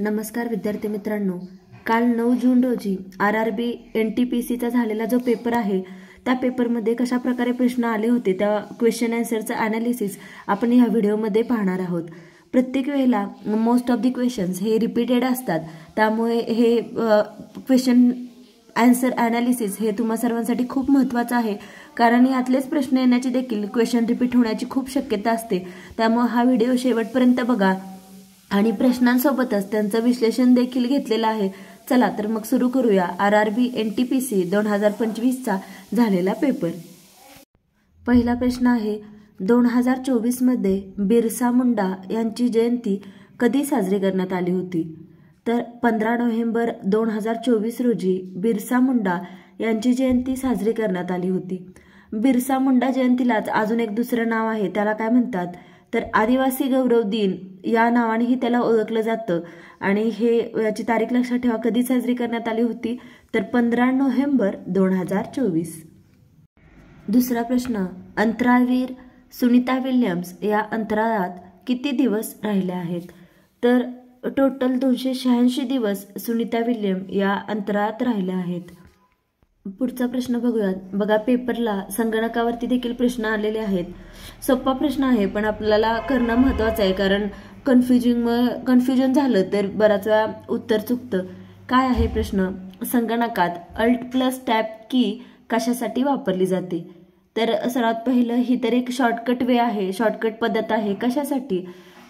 नमस्कार विद्यार्थी मित्रांनो, काल 9 जून रोजी RRB NTPCचा झालेला जो पेपर आहे त्या पेपरमध्ये कशा प्रकारे प्रश्न आले होते त्या क्वेश्चन आन्सरचं ॲनालिसिस आपण ह्या व्हिडिओमध्ये पाहणार आहोत। प्रत्येक वेळेला मोस्ट ऑफ द क्वेश्चन्स हे रिपीटेड असतात, त्यामुळे हे क्वेश्चन आन्सर ॲनालिसिस हे तुम्हा सर्वांसाठी खूप महत्त्वाचं आहे, कारण यातलेच प्रश्न येण्याची देखील क्वेश्चन रिपीट होण्याची खूप शक्यता असते। त्यामुळे हा व्हिडिओ शेवटपर्यंत बघा आणि प्रश्नांसोबतच त्यांचं विश्लेषण देखील घेतलेलं आहे। चला तर मग सुरू करूया RRB NTPC 2025चा झालेला पेपर। पहिला प्रश्न आहे, 2024 मध्ये बिरसा मुंडा यांची जयंती कधी साजरी करण्यात आली होती? तर 15 नोव्हेंबर 2024 रोजी बिरसा मुंडा यांची जयंती साजरी करण्यात आली होती। बिरसा मुंडा जयंतीलाच अजून एक दुसरं नाव आहे, त्याला काय म्हणतात तर आदिवासी गौरव दिन या नावानेही त्याला ओळखलं जातं। आणि हे याची तारीख लक्षात ठेवा, कधी साजरी करण्यात आली होती तर 15 नोव्हेंबर 2024। दुसरा प्रश्न, अंतराळवीर सुनीता विल्यम्स या अंतराळात किती दिवस राहिल्या आहेत? तर टोटल 286 दिवस सुनीता विल्यम या अंतराळात राहिल्या आहेत। पुढचा प्रश्न बघूयात। बघा, पेपरला संगणकावरती देखील प्रश्न आलेले आहेत। सोपा प्रश्न आहे पण आपल्याला करणं महत्त्वाचं आहे, कारण कन्फ्युजन झालं तर बराच वेळा उत्तर चुकतं। काय आहे प्रश्न? संगणकात Alt+Tab की कशासाठी वापरली जाते? तर सर्वात पहिलं ही तर एक शॉर्टकट वे आहे, शॉर्टकट पद्धत आहे। कशासाठी?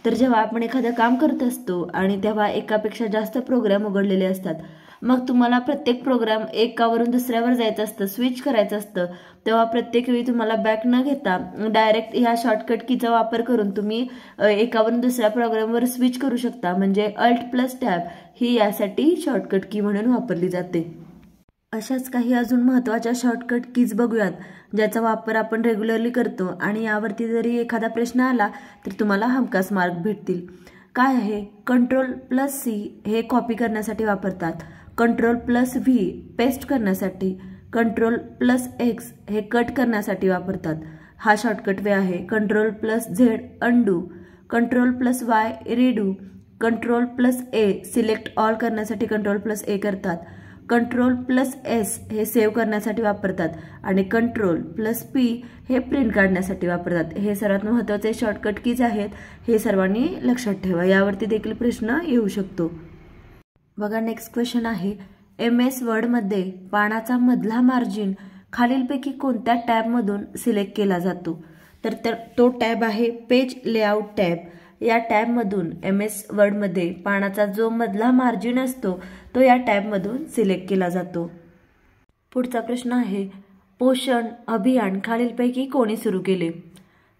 तर जेव्हा आपण एखादं काम करत असतो आणि तेव्हा एकापेक्षा जास्त प्रोग्राम उघडलेले असतात, मग तुम्हाला प्रत्येक प्रोग्राम एकावरून दुसऱ्यावर जायचं असतं, स्विच करायचं असतं, तेव्हा प्रत्येक वेळी तुम्हाला बॅक न घेता डायरेक्ट ह्या शॉर्टकट कीचा वापर करून तुम्ही एकावरून दुसऱ्या प्रोग्रामवर स्विच करू शकता। म्हणजे Alt+Tab ही यासाठी शॉर्टकट की म्हणून वापरली जाते। अशाच काही अजून महत्त्वाच्या शॉर्टकट कीज बघूयात, ज्याचा वापर आपण रेग्युलरली करतो आणि यावरती जरी एखादा प्रश्न आला तर तुम्हाला हमखास मार्क भेटतील। काय आहे? Ctrl+C हे कॉपी करण्यासाठी वापरतात, Ctrl+V पेस्ट करण्यासाठी, Ctrl+X हे कट करण्यासाठी वापरतात। हा शॉर्टकट वे आहे। Ctrl+Z undo, Ctrl+Y redo, Ctrl+A select all करण्यासाठी Ctrl+A करतात, Ctrl+S हे सेव्ह करण्यासाठी वापरतात आणि Ctrl+P हे प्रिंट काढण्यासाठी वापरतात। हे सर्वात महत्त्वाचे शॉर्टकट कीज आहेत, हे सर्वांनी लक्षात ठेवा, यावरती देखील प्रश्न येऊ शकतो। बघा, नेक्स्ट क्वेश्चन आहे, MS वर्डमध्ये पानाचा मधला मार्जिन खालीलपैकी कोणत्या टॅबमधून सिलेक्ट केला जातो? तर तो टॅब आहे पेज लेआउट टॅब। या टॅबमधून MS वर्डमध्ये पानाचा जो मधला मार्जिन असतो तो या टॅबमधून सिलेक्ट केला जातो। पुढचा प्रश्न आहे, पोषण अभियान खालीलपैकी कोणी सुरू केले?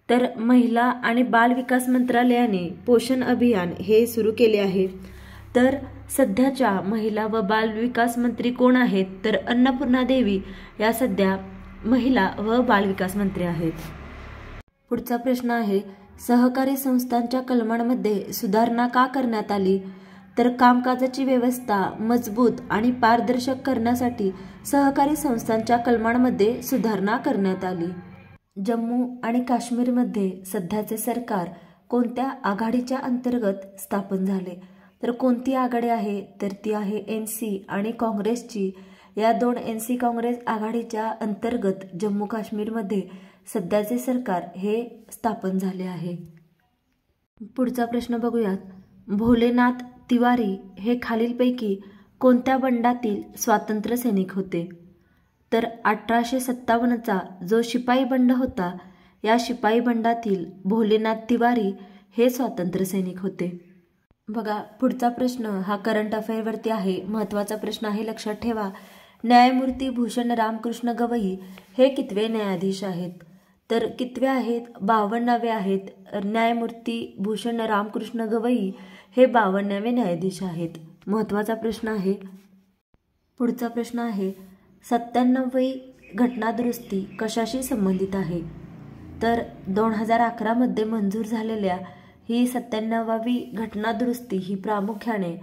तर महिला आणि बाल विकास मंत्रालयाने पोषण अभियान हे सुरू केले आहे। तर सध्याच्या महिला व बाल विकास मंत्री कोण आहेत? तर अन्नपूर्णा देवी या सध्या महिला व बाल विकास मंत्री आहेत। पुढचा प्रश्न आहे, सहकारी संस्थांच्या कलमांमध्ये सुधारणा का करण्यात आली? तर कामकाजाची व्यवस्था मजबूत आणि पारदर्शक करण्यासाठी सहकारी संस्थांच्या कलमांमध्ये सुधारणा करण्यात आली। जम्मू आणि काश्मीरमध्ये सध्याचे सरकार कोणत्या आघाडीच्या अंतर्गत स्थापन झाले? तर कोणती आघाडी आहे? तर ती आहे NC आणि काँग्रेसची। या दोन NC काँग्रेस आघाडीच्या अंतर्गत जम्मू काश्मीरमध्ये सध्याचे सरकार हे स्थापन झाले आहे। पुढचा प्रश्न बघूयात। भोलेनाथ तिवारी हे खालीलपैकी कोणत्या बंडातील स्वातंत्र्य सैनिक होते? तर 1857चा जो शिपाई बंड होता, या शिपाई बंडातील भोलेनाथ तिवारी हे स्वातंत्र्य सैनिक होते। बघा, पुढचा प्रश्न हा करंट अफेअरवरती आहे, महत्त्वाचा प्रश्न आहे, लक्षात ठेवा। न्यायमूर्ती भूषण रामकृष्ण गवई हे कितवे न्यायाधीश आहेत? तर कितवे आहेत? 52वे आहेत। न्यायमूर्ती भूषण रामकृष्ण गवई हे 52वे न्यायाधीश आहेत। महत्त्वाचा प्रश्न आहे। पुढचा प्रश्न आहे, 97वी घटना दुरुस्ती कशाशी संबंधित आहे? तर 2011 मध्ये मंजूर झालेल्या ही 97वी घटना दुरुस्ती ही प्रामुख्याने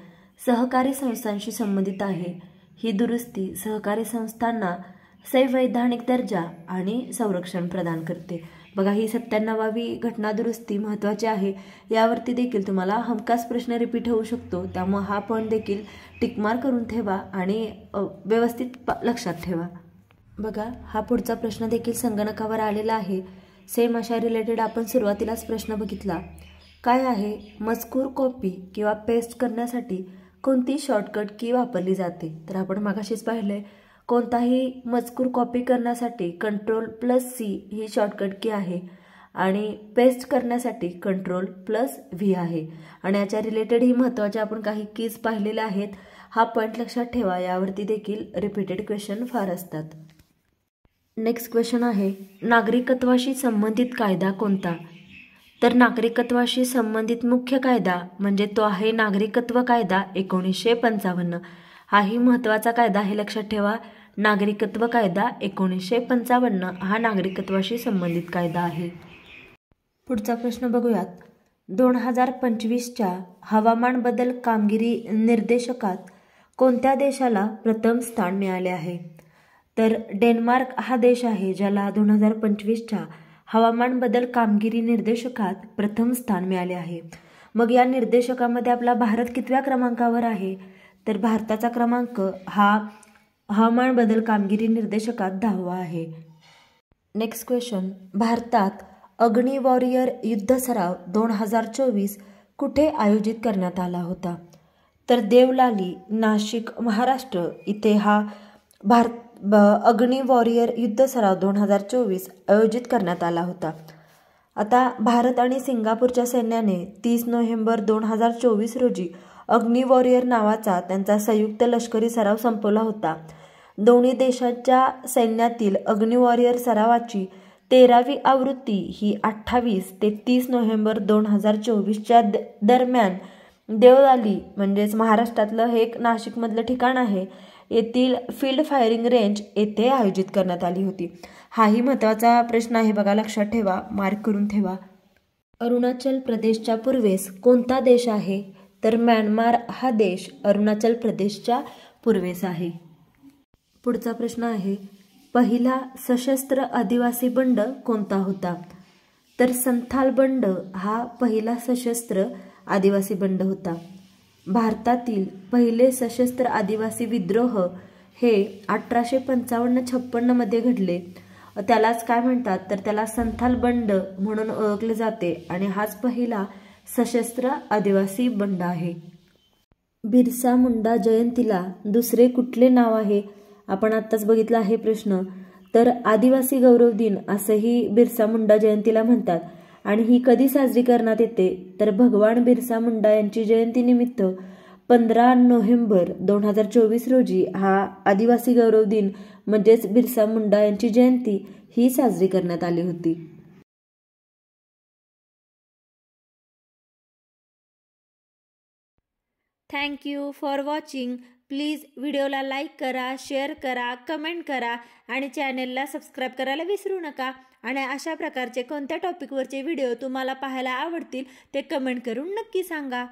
सहकारी संस्थांशी संबंधित आहे। ही दुरुस्ती सहकारी संस्थांना संवैधानिक दर्जा आणि संरक्षण प्रदान करते। बघा, ही 97वी घटना दुरुस्ती महत्त्वाची आहे. यावरती देखील तुम्हाला हमखास प्रश्न रिपीट होऊ शकतो, त्यामुळे हा पॉईंट देखील टिकमार्क करून ठेवा आणि व्यवस्थित लक्षात ठेवा. बघा, हा पुढचा प्रश्न देखील संगणकावर आलेला आहे. सेम अशा रिलेटेड आपण सुरुवातीलाच प्रश्न बघितला. काय आहे? मजकूर कॉपी किंवा पेस्ट करण्यासाठी कोणती शॉर्टकट की वापरली जाते? तर आपण मागाशीच पाहिलंय, कोणताही मजकूर कॉपी करण्यासाठी Ctrl+C ही शॉर्टकट की आहे आणि पेस्ट करण्यासाठी Ctrl+V आहे. आणि याच्या रिलेटेड ही महत्त्वाच्या आपण काही कीज पाहिलेल्या आहेत. हा पॉईंट लक्षात ठेवा, यावरती देखील रिपीटेड क्वेश्चन फार असतात. नेक्स्ट क्वेश्चन आहे, नागरिकत्वाशी संबंधित कायदा कोणता? तर नागरिकत्वाशी संबंधित मुख्य कायदा म्हणजे तो आहे नागरिकत्व कायदा 1955. हाही महत्त्वाचा कायदा आहे, लक्षात ठेवा. नागरिकत्व कायदा 1955 हा नागरिकत्वाशी संबंधित कायदा आहे. पुढचा प्रश्न बघूयात. 2025च्या हवामान बदल कामगिरी निर्देशकात कोणत्या देशाला प्रथम स्थान मिळाले आहे? तर डेन्मार्क हा देश आहे ज्याला 2025च्या हवामान बदल कामगिरी निर्देशकात प्रथम स्थान मिळाले आहे. मग या निर्देशकामध्ये आपला भारत कितव्या क्रमांकावर आहे? तर भारताचा क्रमांक हा हवामान बदल कामगिरी निर्देशकात 10वा आहे. नेक्स्ट क्वेश्चन, भारतात अग्नी वॉरियर युद्ध सराव 2024 कुठे आयोजित करण्यात आला होता? तर देवलाली, नाशिक, महाराष्ट्र इथे हा अग्नी वॉरियर युद्ध सराव 2024 आयोजित करण्यात आला होता. आता भारत आणि सिंगापूरच्या सैन्याने 30 नोव्हेंबर 2024 रोजी अग्नी वॉरियर नावाचा त्यांचा संयुक्त लष्करी सराव संपवला होता. दोन्ही देशांच्या सैन्यातील अग्नी वॉरियर सरावाची 13वी आवृत्ती ही 28 ते 30 नोव्हेंबर 2024च्या दरम्यान देवलाली म्हणजेच महाराष्ट्रातलं हे एक नाशिकमधलं ठिकाण आहे येथील फील्ड फायरिंग रेंज येथे आयोजित करण्यात आली होती. हाही महत्त्वाचा प्रश्न आहे बघा, लक्षात ठेवा, मार्क करून ठेवा. अरुणाचल प्रदेशच्या पूर्वेस कोणता देश आहे? तर म्यानमार हा देश अरुणाचल प्रदेशच्या पूर्वेस आहे. पुढचा प्रश्न आहे, पहिला सशस्त्र आदिवासी बंड कोणता होता? तर संथाल बंड हा पहिला सशस्त्र आदिवासी बंड होता. भारतातील पहिले सशस्त्र आदिवासी विद्रोह हे 1855-56 मध्ये घडले. त्यालाच काय म्हणतात? तर त्याला संथाल बंड म्हणून ओळखले जाते आणि हाच पहिला सशस्त्र आदिवासी बंड आहे. बिरसा मुंडा जयंतीला दुसरे कुठले नाव आहे? आपण आत्ताच बघितला आहे प्रश्न. तर आदिवासी गौरव दिन असंही बिरसा मुंडा जयंतीला म्हणतात. आणि ही कधी साजरी करण्यात येते? तर भगवान बिरसा मुंडा यांची जयंतीनिमित्त 15 नोव्हेंबर 2024 रोजी हा आदिवासी गौरव दिन म्हणजेच बिरसा मुंडा यांची जयंती ही साजरी करण्यात आली होती. Thank you for watching. Please व्हिडिओला लाईक करा, शेअर करा, कमेंट करा आणि चॅनेलला सबस्क्राईब करायला विसरू नका. आणि अशा प्रकारचे कोणत्या टॉपिकवरचे व्हिडिओ तुम्हाला पाहायला आवडतील ते कमेंट करून नक्की सांगा.